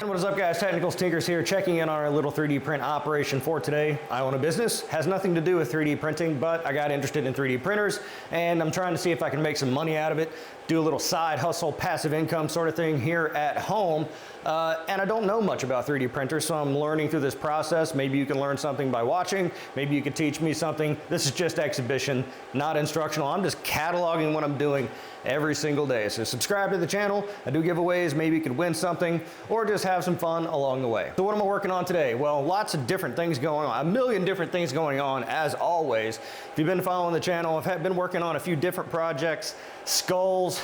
What is up, guys? Technical Stinkers here, checking in on our little 3D print operation for today. I own a business, has nothing to do with 3D printing, but I got interested in 3D printers and I'm trying to see if I can make some money out of it, do a little side hustle, passive income sort of thing here at home. And I don't know much about 3D printers, so I'm learning through this process. Maybe you can learn something by watching. Maybe you can teach me something. This is just exhibition, not instructional. I'm just cataloging what I'm doing every single day. So subscribe to the channel. I do giveaways. Maybe you could win something or just have some fun along the way. So what am I working on today? Well, lots of different things going on, a million different things going on as always. If you've been following the channel, I've been working on a few different projects, skulls,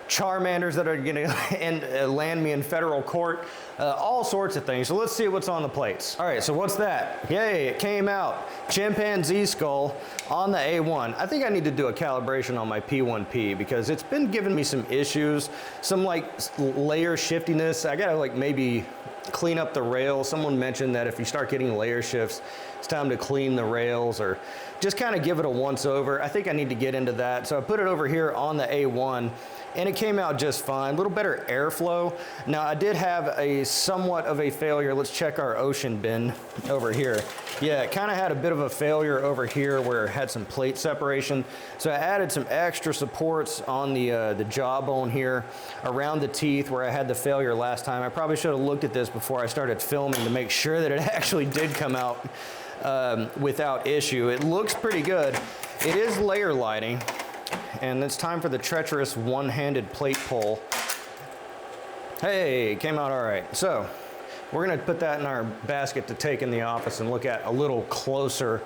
Charmanders that are gonna land me in federal court, all sorts of things. So let's see what's on the plates. All right, so what's that? Yay, it came out. Chimpanzee skull on the A1. I think I need to do a calibration on my P1P because it's been giving me some issues, some like layer shiftiness. I gotta like maybe clean up the rails. Someone mentioned that if you start getting layer shifts, it's time to clean the rails or just kind of give it a once over. I think I need to get into that. So I put it over here on the A1 and it came out just fine. A little better airflow. Now I did have a somewhat of a failure. Let's check our ocean bin over here. Yeah, it kind of had a bit of a failure over here where it had some plate separation. So I added some extra supports on the jawbone here around the teeth where I had the failure last time. I probably should have looked at this before I started filming to make sure that it actually did come out without issue. It looks pretty good. It is layer lighting. And it's time for the treacherous one-handed plate pull. Hey, it came out all right. So we're gonna put that in our basket to take in the office and look at a little closer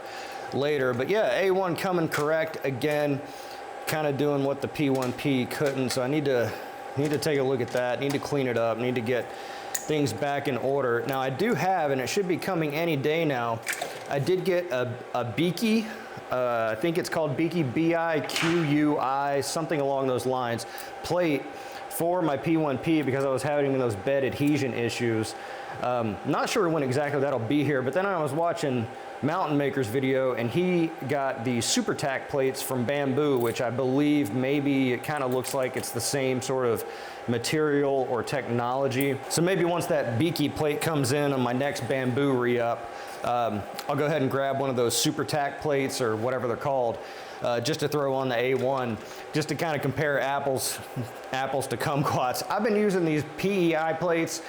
later. But yeah, A1 coming correct again, kind of doing what the P1P couldn't. So I need to take a look at that, need to clean it up, need to get things back in order. Now I do have, and it should be coming any day now, I did get a Beaky, I think it's called Beaky, B-I-Q-U-I, something along those lines, plate for my P1P because I was having those bed adhesion issues. Not sure when exactly that'll be here, but then I was watching Mountain Maker's video and he got the Super Tack plates from Bamboo, which I believe maybe it kind of looks like it's the same sort of material or technology. So maybe once that Beaky plate comes in on my next Bamboo re-up, I'll go ahead and grab one of those Super Tack plates or whatever they're called, just to throw on the A1, just to kind of compare apples to kumquats. I've been using these PEI plates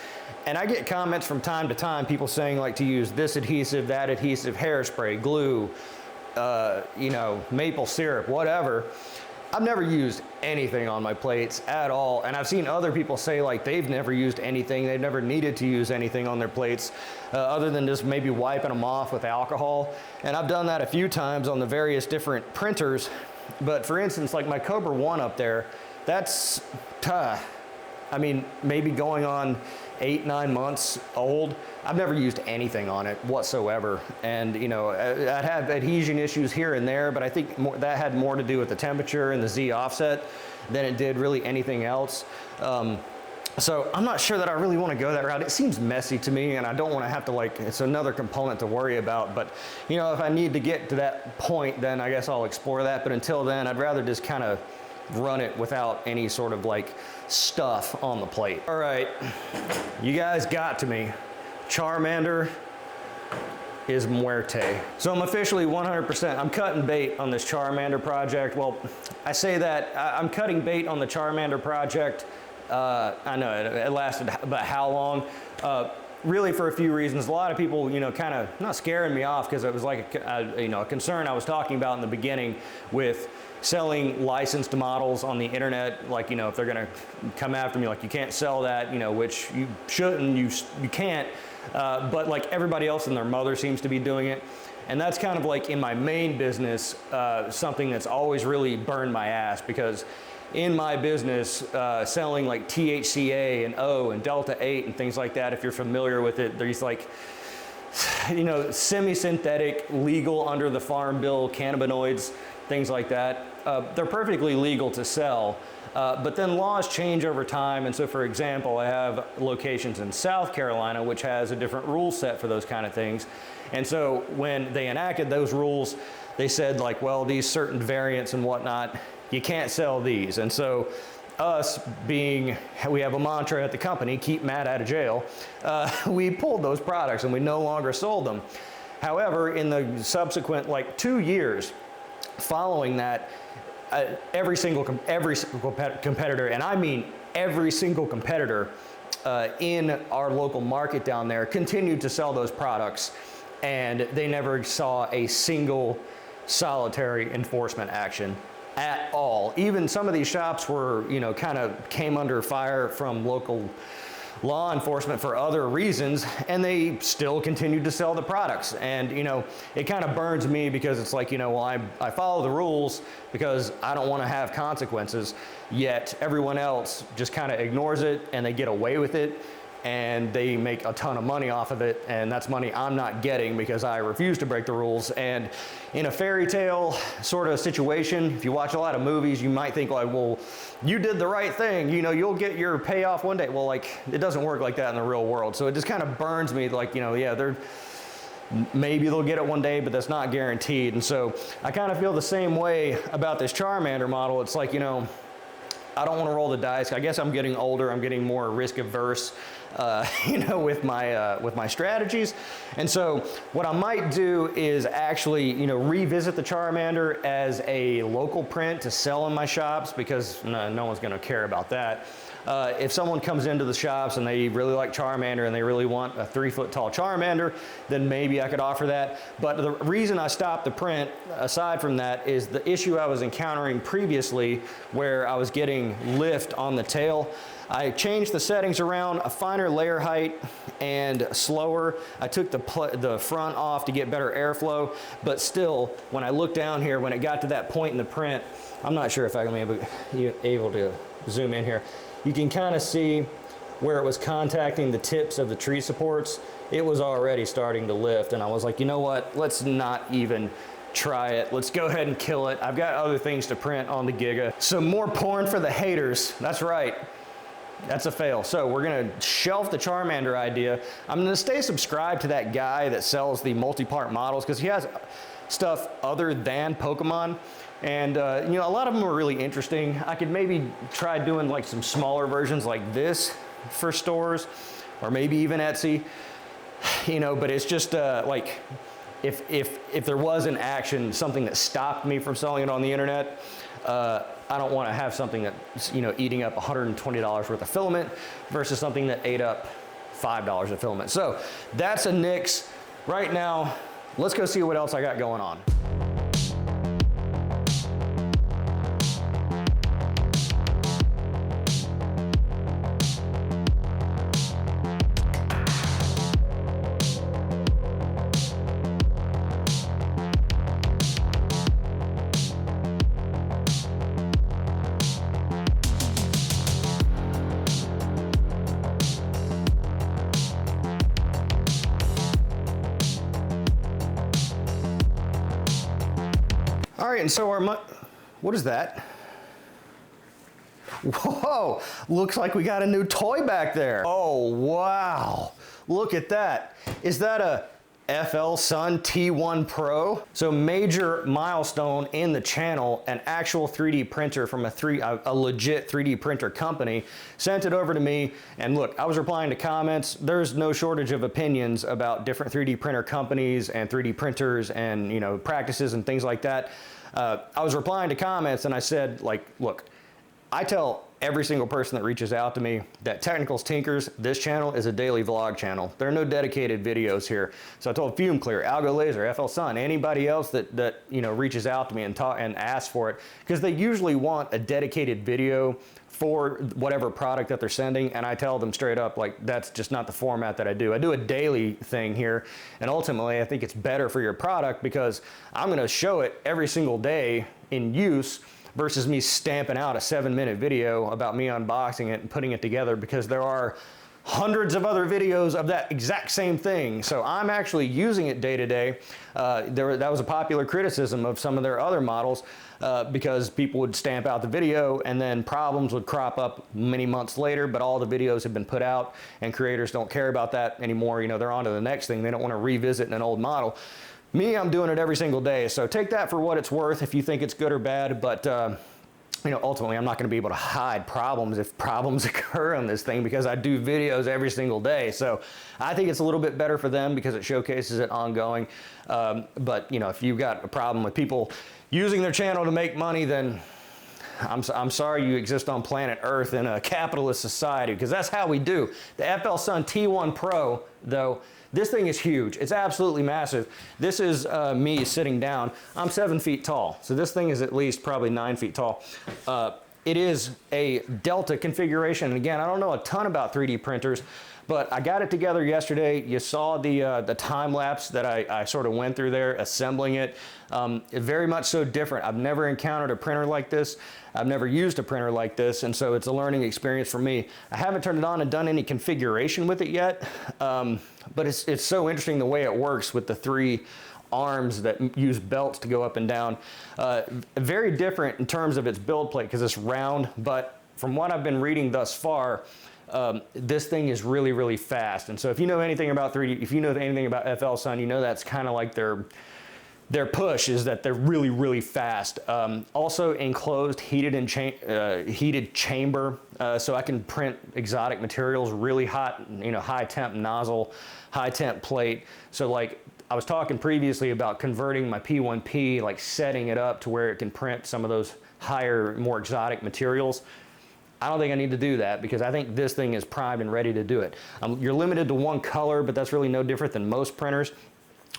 and I get comments from time to time, people saying like to use this adhesive, that adhesive, hairspray, glue, you know, maple syrup, whatever. I've never used anything on my plates at all. And I've seen other people say like they've never used anything, they've never needed to use anything on their plates other than just maybe wiping them off with alcohol. And I've done that a few times on the various different printers. But for instance, like my Cobra 1 up there, that's, I mean, maybe going on 8-9 months old. I've never used anything on it whatsoever. And you know, I'd have adhesion issues here and there, but I think that had more to do with the temperature and the Z offset than it did really anything else. So I'm not sure that I really want to go that route. It seems messy to me and I don't want to have to like, it's another component to worry about. But you know, if I need to get to that point, then I guess I'll explore that. But until then, I'd rather just kind of run it without any sort of like stuff on the plate. All right, you guys got to me. Charmander is muerte. So I'm officially 100%, I'm cutting bait on this Charmander project. Well, I say that, I'm cutting bait on the Charmander project. I know it lasted about how long? Really for a few reasons. A lot of people, you know, kind of not scaring me off because it was like a concern I was talking about in the beginning with selling licensed models on the internet. Like, you know, if they're gonna come after me, like you can't sell that, you know, which you shouldn't, you can't, but like everybody else and their mother seems to be doing it. And that's kind of like in my main business, something that's always really burned my ass because in my business, selling like THCA and O and Delta 8 and things like that, if you're familiar with it, there's like, you know, semi-synthetic, legal under the Farm Bill cannabinoids, things like that. They're perfectly legal to sell, but then laws change over time. And so for example, I have locations in South Carolina, which has a different rule set for those kind of things. And so when they enacted those rules, they said like, well, these certain variants and whatnot, you can't sell these. And so us being, we have a mantra at the company, keep Matt out of jail, we pulled those products and we no longer sold them. However, in the subsequent like 2 years following that, every single competitor, and I mean every single competitor in our local market down there, continued to sell those products, and they never saw a single solitary enforcement action at all. Even some of these shops were, you know, kind of came under fire from local law enforcement for other reasons, and they still continued to sell the products. And, you know, it kind of burns me because it's like, you know, well, I follow the rules because I don't want to have consequences, yet everyone else just kind of ignores it and they get away with it, and they make a ton of money off of it, and that's money I'm not getting because I refuse to break the rules. And in a fairy tale sort of situation, if you watch a lot of movies, you might think like, well, you did the right thing, you know, you'll get your payoff one day. Well, like, it doesn't work like that in the real world. So it just kind of burns me, like, you know, yeah, maybe they'll get it one day, but that's not guaranteed. And so I kind of feel the same way about this Charmander model. It's like, you know, I don't want to roll the dice. I guess I'm getting older. I'm getting more risk averse, you know, with my strategies. And so what I might do is actually, you know, revisit the Charmander as a local print to sell in my shops, because no one's going to care about that. If someone comes into the shops and they really like Charmander and they really want a 3-foot tall Charmander, then maybe I could offer that. But the reason I stopped the print, aside from that, is the issue I was encountering previously where I was getting lift on the tail. I changed the settings around, a finer layer height and slower. I took the front off to get better airflow, but still, when I look down here, when it got to that point in the print, I'm not sure if I'm able to zoom in here. You can kind of see where it was contacting the tips of the tree supports. It was already starting to lift, and I was like, you know what, let's not even try it. Let's go ahead and kill it. I've got other things to print on the Giga. So more porn for the haters. That's right. That's a fail. So we're gonna shelf the Charmander idea. I'm gonna stay subscribed to that guy that sells the multi-part models, because he has stuff other than Pokemon. And you know, a lot of them are really interesting. I could maybe try doing like some smaller versions like this for stores, or maybe even Etsy, you know, but it's just like, if there was an action, something that stopped me from selling it on the internet, I don't want to have something that's, you know, eating up $120 worth of filament versus something that ate up $5 of filament. So that's a nix. Right now, let's go see what else I got going on. All right, and so what is that? Whoa, looks like we got a new toy back there. Oh, wow, look at that. Is that a FL Sun T1 Pro? So major milestone in the channel, an actual 3D printer from a legit 3D printer company sent it over to me. And look, I was replying to comments. There's no shortage of opinions about different 3D printer companies and 3D printers and, you know, practices and things like that. I was replying to comments and I said, like, look, I tell every single person that reaches out to me that Technicals Tinkers, this channel is a daily vlog channel. There are no dedicated videos here. So I told Fume Clear, Algo Laser, FL Sun, anybody else that you know, reaches out to me and asks for it, because they usually want a dedicated video for whatever product that they're sending, and I tell them straight up, like, that's just not the format that I do. I do a daily thing here, and ultimately I think it's better for your product because I'm gonna show it every single day in use versus me stamping out a 7-minute video about me unboxing it and putting it together, because there are hundreds of other videos of that exact same thing. So I'm actually using it day to day. That was a popular criticism of some of their other models because people would stamp out the video and then problems would crop up many months later, but all the videos have been put out and creators don't care about that anymore. You know, they're on to the next thing. They don't want to revisit an old model. Me, I'm doing it every single day. So take that for what it's worth if you think it's good or bad, but you know, ultimately I'm not going to be able to hide problems if problems occur on this thing, because I do videos every single day. So I think it's a little bit better for them because it showcases it ongoing. But you know, if you've got a problem with people using their channel to make money, then I'm sorry you exist on planet Earth in a capitalist society, because that's how we do. The FL Sun T1 Pro, though, this thing is huge. It's absolutely massive. This is me sitting down. I'm 7 feet tall, so this thing is at least probably 9 feet tall. It is a Delta configuration. And again, I don't know a ton about 3D printers, but I got it together yesterday. You saw the time lapse that I sort of went through there, assembling it. Very much so different. I've never encountered a printer like this. I've never used a printer like this, and so it's a learning experience for me. I haven't turned it on and done any configuration with it yet, but it's so interesting the way it works with the 3 arms that use belts to go up and down. Very different in terms of its build plate because it's round, but from what I've been reading thus far, this thing is really, really fast. And so if you know anything about 3D, if you know anything about FL Sun, you know that's kind of like their push is that they're really, really fast. Also enclosed, heated chamber, so I can print exotic materials, really hot, you know, high temp nozzle, high temp plate. So like I was talking previously about converting my P1P, like setting it up to where it can print some of those higher, more exotic materials. I don't think I need to do that because I think this thing is primed and ready to do it. You're limited to 1 color, but that's really no different than most printers.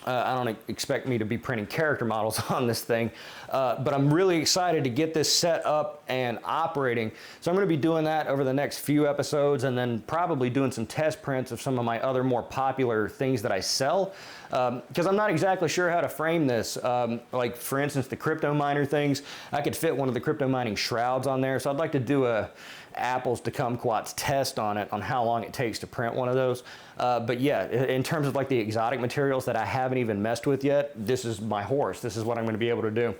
I don't expect me to be printing character models on this thing, but I'm really excited to get this set up and operating. So I'm going to be doing that over the next few episodes, and then probably doing some test prints of some of my other more popular things that I sell, because I'm not exactly sure how to frame this. Like for instance, the crypto miner things, I could fit one of the crypto mining shrouds on there, so I'd like to do a apples to kumquats test on it, on how long it takes to print one of those. But yeah, in terms of like the exotic materials that I haven't even messed with yet, this is my horse. This is what I'm going to be able to do.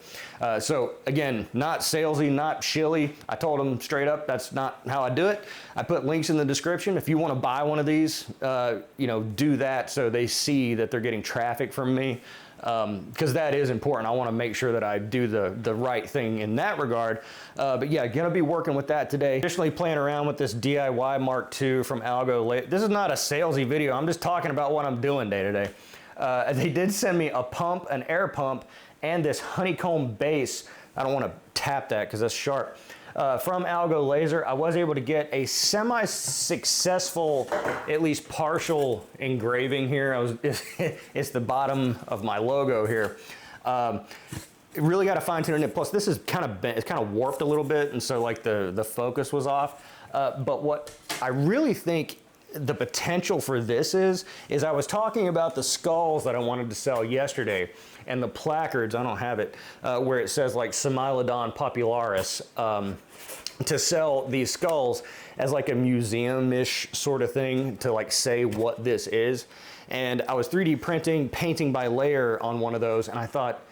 So again, not salesy, not shilly. I told them straight up, that's not how I do it. I put links in the description. If you want to buy one of these, you know, do that so they see that they're getting traffic from me. Because that is important. I want to make sure that I do the right thing in that regard. But yeah, gonna be working with that today. Additionally, playing around with this DIY Mark II from Algo. This is not a salesy video. I'm just talking about what I'm doing day to day. They did send me a pump, an air pump, and this honeycomb base. I don't want to tap that because that's sharp. From Algo Laser, I was able to get a semi-successful, at least partial engraving here. It's the bottom of my logo here. Really got to fine tune it. Plus, this is kind of bent, it's kind of warped a little bit, and so like the focus was off. But what I really think the potential for this is I was talking about the skulls that I wanted to sell yesterday, and the placards, I don't have it, where it says like Semilodon popularis, to sell these skulls as like a museum-ish sort of thing to like say what this is. And I was 3D printing, painting by layer on one of those, and I thought,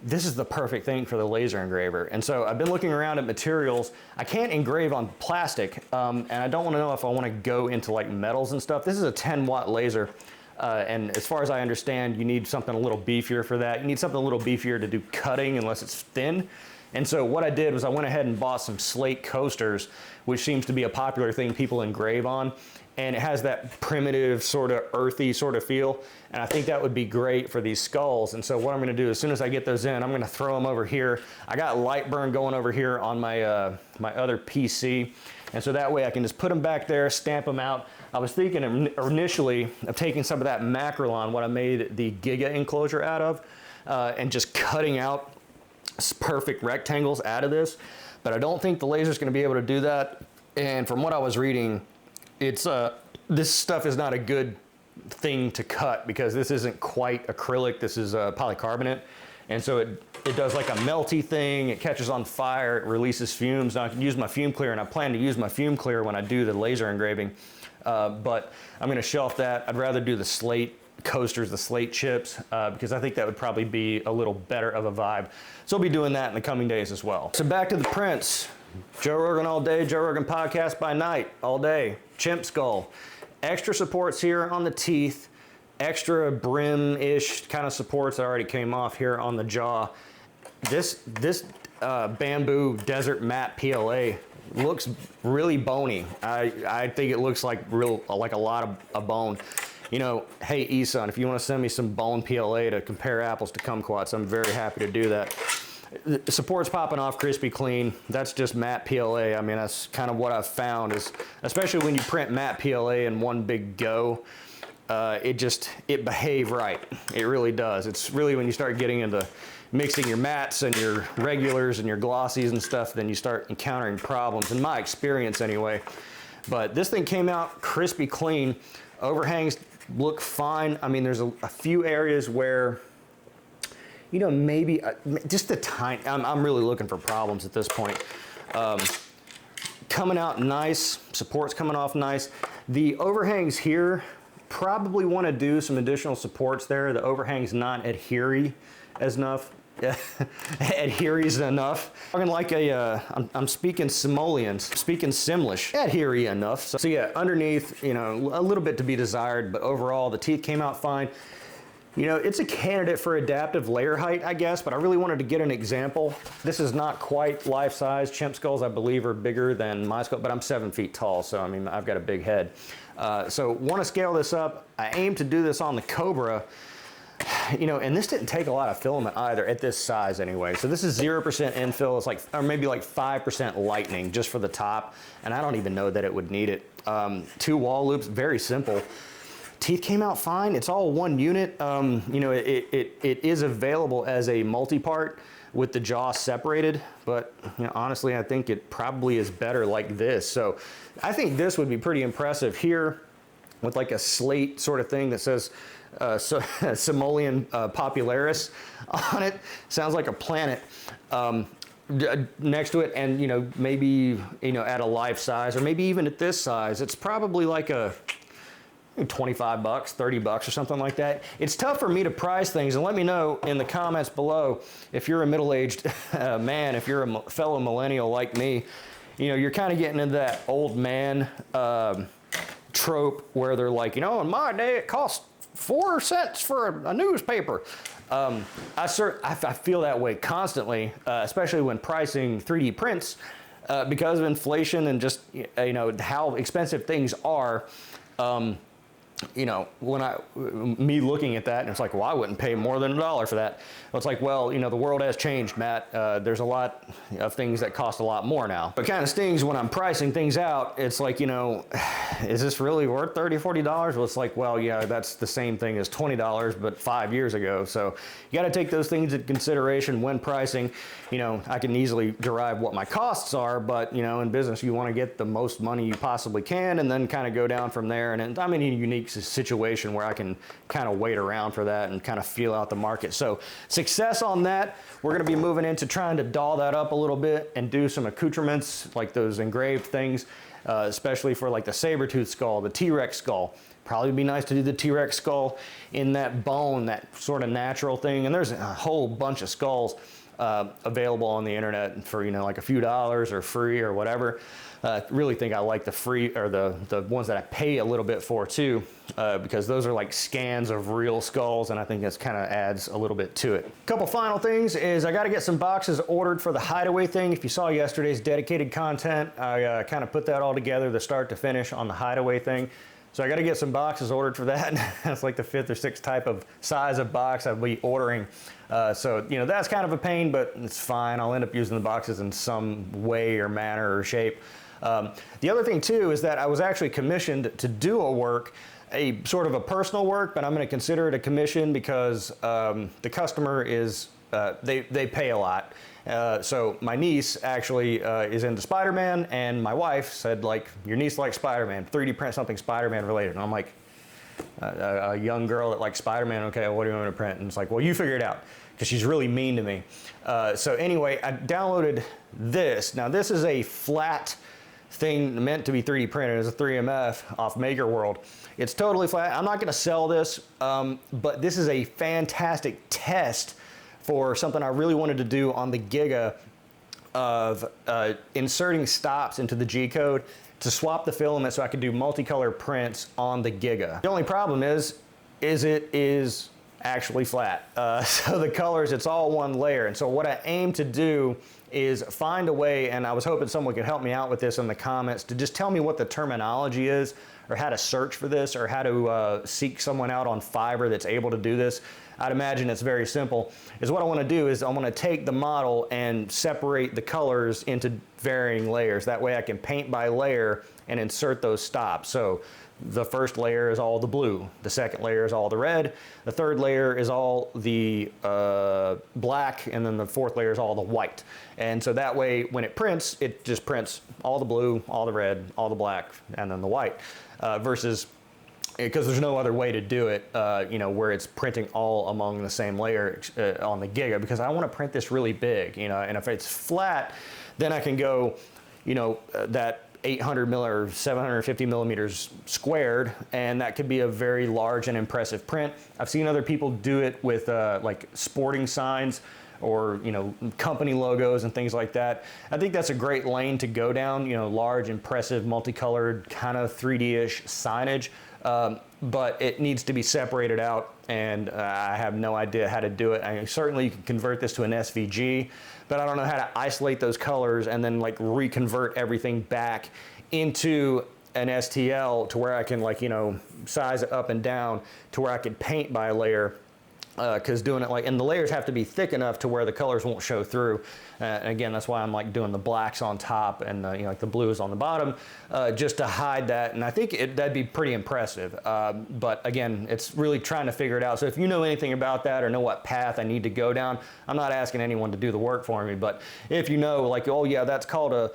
this is the perfect thing for the laser engraver. And so I've been looking around at materials. I can't engrave on plastic, and I don't want to know if I want to go into like metals and stuff. This is a 10-watt laser. And as far as I understand, you need something a little beefier for that. You need something a little beefier to do cutting unless it's thin. And so what I did was I went ahead and bought some slate coasters, which seems to be a popular thing people engrave on. And it has that primitive sort of earthy sort of feel. And I think that would be great for these skulls. And so what I'm going to do, as soon as I get those in, I'm going to throw them over here. I got light burn going over here on my, my other PC. And so that way I can just put them back there, stamp them out. I was thinking initially of taking some of that Macrolon, what I made the Giga enclosure out of, and just cutting out perfect rectangles out of this. But I don't think the laser's going to be able to do that. And from what I was reading, it's this stuff is not a good thing to cut because this isn't quite acrylic. This is polycarbonate. And so it does like a melty thing. It catches on fire. It releases fumes. Now I can use my fume clearer, and I plan to use my fume clearer when I do the laser engraving. But I'm going to shelf that. I'd rather do the slate coasters, the slate chips, because I think that would probably be a little better of a vibe. So I'll be doing that in the coming days as well. So back to the prints. Joe Rogan all day, Joe Rogan podcast by night, all day. Chimp skull. Extra supports here on the teeth. Extra brim-ish kind of supports that already came off here on the jaw. This bamboo desert matte PLA. Looks really bony. I think it looks like a lot of bone. You know, hey Eson, if you want to send me some bone PLA to compare apples to kumquats, I'm very happy to do that. The support's popping off crispy clean. That's just matte PLA. I mean, that's kind of what I've found is, especially when you print matte PLA in one big go, it behaves right. It really does. It's really when you start getting into mixing your mattes and your regulars and your glossies and stuff, then you start encountering problems, in my experience anyway. But this thing came out crispy clean. Overhangs look fine. I mean, there's a few areas where, you know, maybe just the tiny, I'm really looking for problems at this point. Coming out nice, support's coming off nice. The overhangs here, probably want to do some additional supports there. The overhang's not adhery as enough. Adhery's enough. I'm like I'm speaking Simolean, speaking Simlish. Adhery enough. So yeah, underneath, you know, a little bit to be desired, but overall the teeth came out fine. You know, it's a candidate for adaptive layer height, I guess, but I really wanted to get an example. This is not quite life size. Chimp skulls, I believe, are bigger than my skull, but I'm 7 feet tall, so I mean, I've got a big head. So want to scale this up. I aim to do this on the Cobra. You know, and this didn't take a lot of filament either at this size anyway. So this is 0% infill. It's like, or maybe like 5% lightning just for the top. And I don't even know that it would need it. 2 wall loops, very simple. Teeth came out fine. It's all one unit. You know, it is available as a multi-part with the jaw separated, but you know, honestly, I think it probably is better like this. So I think this would be pretty impressive here with like a slate sort of thing that says Simoleon Popularis on it. Sounds like a planet next to it, and you know, maybe, you know, at a life size or maybe even at this size, it's probably like a 25 bucks, 30 bucks or something like that. It's tough for me to price things, and let me know in the comments below if you're a middle-aged man, if you're a fellow millennial like me, you know, you're kind of getting into that old man trope where they're like, you know, in my day it cost 4 cents for a newspaper. I feel that way constantly, especially when pricing 3D prints because of inflation and just, you know, how expensive things are. You know, me looking at that, and it's like, well, I wouldn't pay more than $1 for that. Well, it's like, well, you know, the world has changed, Matt. There's a lot of things that cost a lot more now. But it kind of stings when I'm pricing things out. It's like, you know, is this really worth $30, $40? Well, it's like, well, yeah, that's the same thing as $20, but 5 years ago. So you got to take those things into consideration when pricing. You know, I can easily derive what my costs are, but, you know, in business, you want to get the most money you possibly can and then kind of go down from there. And I'm in a unique situation where I can kind of wait around for that and kind of feel out the market. So success on that. We're going to be moving into trying to doll that up a little bit and do some accoutrements like those engraved things, especially for like the saber-tooth skull, the T-Rex skull. Probably be nice to do the T-Rex skull in that bone, that sort of natural thing. And there's a whole bunch of skulls available on the internet for, you know, like a few dollars or free or whatever. Really think I like the free, or the ones that I pay a little bit for too, because those are like scans of real skulls, and I think that's kind of adds a little bit to it. Couple final things is I got to get some boxes ordered for the hideaway thing. If you saw yesterday's dedicated content, I kind of put that all together, the start to finish on the hideaway thing. So I got to get some boxes ordered for that. That's like the 5th or 6th type of size of box I'll be ordering. So, you know, that's kind of a pain, but it's fine. I'll end up using the boxes in some way or manner or shape. The other thing too is that I was actually commissioned to do a work, a sort of a personal work, but I'm going to consider it a commission because the customer is, they pay a lot. So my niece actually is into Spider-Man, and my wife said, like, your niece likes Spider-Man, 3D print something Spider-Man related. And I'm like, a young girl that likes Spider-Man, okay, well, what do you want me to print? And it's like, well, you figure it out, because she's really mean to me. So anyway, I downloaded this. Now this is a flat thing meant to be 3D printed. It's a 3MF off Maker World. It's totally flat. I'm not going to sell this, but this is a fantastic test for something I really wanted to do on the Giga of inserting stops into the G code to swap the filament so I could do multicolor prints on the Giga. The only problem is it is actually flat. So the colors, it's all one layer. And so what I aim to do is find a way, and I was hoping someone could help me out with this in the comments, to just tell me what the terminology is, or how to search for this, or how to seek someone out on Fiverr that's able to do this. I'd imagine it's very simple. Is what I want to do is I want to take the model and separate the colors into varying layers. That way I can paint by layer and insert those stops. So the first layer is all the blue, the second layer is all the red, the third layer is all the black, and then the fourth layer is all the white. And so that way when it just prints all the blue, all the red, all the black, and then the white, versus, because there's no other way to do it, you know, where it's printing all among the same layer on the Giga, because I want to print this really big, you know, and if it's flat, then I can go, you know, that 800 or 750 millimeters squared, and that could be a very large and impressive print. I've seen other people do it with like sporting signs, or, you know, company logos and things like that. I think that's a great lane to go down, you know, large, impressive, multicolored, kind of 3D-ish signage. But it needs to be separated out, and I have no idea how to do it. I mean, certainly you can convert this to an SVG, but I don't know how to isolate those colors and then like reconvert everything back into an STL to where I can, like, you know, size it up and down to where I can paint by layer. Because doing it like, and the layers have to be thick enough to where the colors won't show through. And again, that's why I'm like doing the blacks on top and you know, like the blues on the bottom, just to hide that. And I think that'd be pretty impressive. But again, it's really trying to figure it out. So if you know anything about that or know what path I need to go down, I'm not asking anyone to do the work for me, but if you know, like, oh yeah, that's called a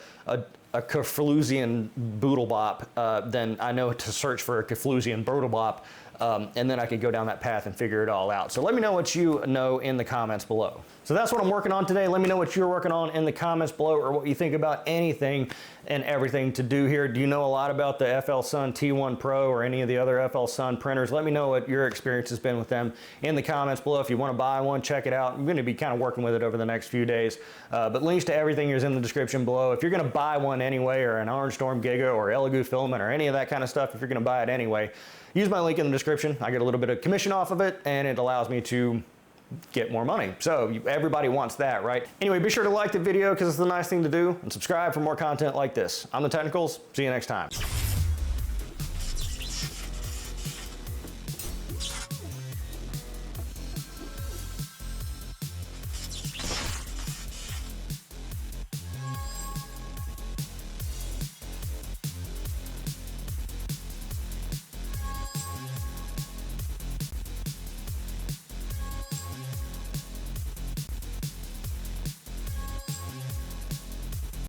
Keflusian boodle bop, then I know to search for a Keflusian boodle bop. And then I could go down that path and figure it all out. So let me know what you know in the comments below. So that's what I'm working on today. Let me know what you're working on in the comments below, or what you think about anything and everything to do here. Do you know a lot about the FL Sun T1 Pro or any of the other FL Sun printers? Let me know what your experience has been with them in the comments below. If you want to buy one, check it out. I'm going to be kind of working with it over the next few days. But links to everything is in the description below. If you're going to buy one anyway, or an Orange Storm Giga or Elegoo filament or any of that kind of stuff, if you're going to buy it anyway, use my link in the description. I get a little bit of commission off of it, and it allows me to get more money. So everybody wants that, right? Anyway, be sure to like the video because it's the nice thing to do, and subscribe for more content like this. I'm the Technicals. See you next time.